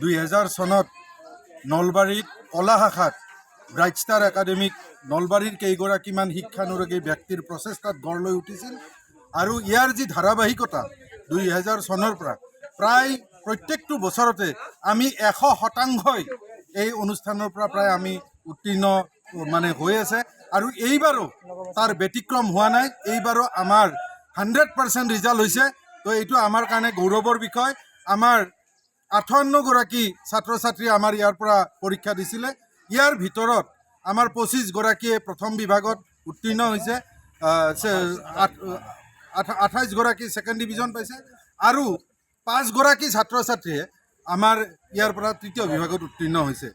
2000 চনত নলবাৰীত কলা শাখাত ব্ৰাইট ষ্টাৰ একাডেমিক নলবাৰীৰ কেইগৰাকীমান শিক্ষানুৰাগী ব্যক্তিৰ প্ৰচেষ্টাত গঢ় লৈ উঠিছিল আৰু ইয়াৰ যি ধাৰাবাহিকতা 2000 চনৰ পৰা প্ৰায় প্ৰত্যেকটো বছৰতে আমি 100% এই অনুষ্ঠানৰ পৰা প্ৰায় আমি উত্তীৰ্ণ মানে হৈ আছে আৰু এইবাৰো তাৰ ব্যতিক্ৰম হোৱা নাই। এইবাৰো আমাৰ 100% ৰিজাল্ট হৈছে। তো এইটো আমাৰ কাৰণে গৌৰৱৰ বিষয়। আমাৰ 58 গৰাকী ছাত্ৰ ছাত্ৰী আমাৰ ইয়াৰ পৰা পৰীক্ষা দিছিলে। ইয়াৰ ভিতৰত আমাৰ 25 গৰাকীয়ে প্ৰথম বিভাগত উত্তীৰ্ণ হৈছে, 28 গৰাকী ছেকেণ্ড ডিভিজন পাইছে আৰু 5 গৰাকী ছাত্ৰ ছাত্ৰীয়ে আমাৰ ইয়াৰ পৰা তৃতীয় বিভাগত উত্তীৰ্ণ হৈছে।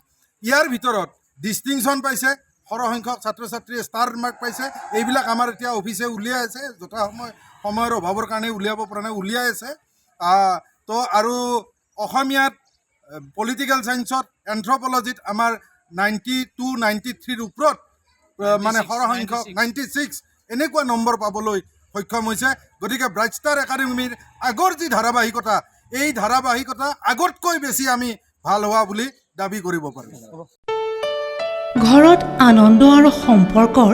ইয়াৰ ভিতৰত ডিষ্টিংশ্যন পাইছে সৰহসংখ্যক ছাত্ৰ ছাত্ৰীয়ে ষ্টাৰ মাৰ্ক পাইছে। এইবিলাক আমাৰ এতিয়া অফিচে উলিয়াই আছে, সময়ৰ অভাৱৰ কাৰণে উলিয়াব পৰা নাই, উলিয়াই আছে। তো আৰু অসমীয়াত পলিটিকেল ছায়েন্সত এন্থ্ৰপলজিত আমাৰ 92, 93ৰ ওপৰত মানে সৰহসংখ্যক 96 এনেকুৱা নম্বৰ পাবলৈ সক্ষম হৈছে। গতিকে ব্ৰাইট ষ্টাৰ একাডেমীৰ আগৰ যি ধাৰাবাহিকতা, এই ধাৰাবাহিকতা আগতকৈ বেছি আমি ভাল হোৱা বুলি দাবী কৰিব পাৰোঁ। ঘৰত আনন্দ আৰু সম্পৰ্কৰ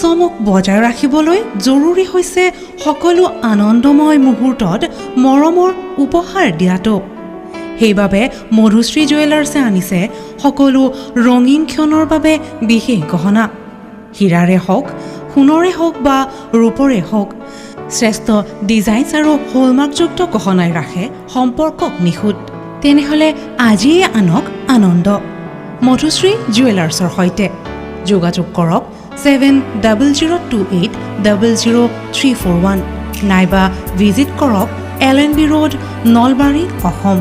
চমক বজাই ৰাখিবলৈ জৰুৰী হৈছে সকলো আনন্দময় মুহূৰ্তত মৰমৰ উপহাৰ দিয়াটো। সেইবাবে মধুশ্ৰী জুৱেলাৰ্ছে আনিছে সকলো ৰঙীন ক্ষণৰ বাবে বিশেষ গহনা। হীৰাৰে হওক, সোণৰে হওক বা ৰূপৰে হওক, শ্ৰেষ্ঠ ডিজাইনছ আৰু হলমাৰ্কযুক্ত গহনাই ৰাখে সম্পৰ্কক নিখুঁত। তেনেহ'লে আজিয়ে আনক আনন্দ মধুশ্ৰী জুৱেলাৰ্ছৰ সৈতে। যোগাযোগ কৰক 7028000341 নাইবা ভিজিট কৰক LNB ৰোড, নলবাৰী, অসম।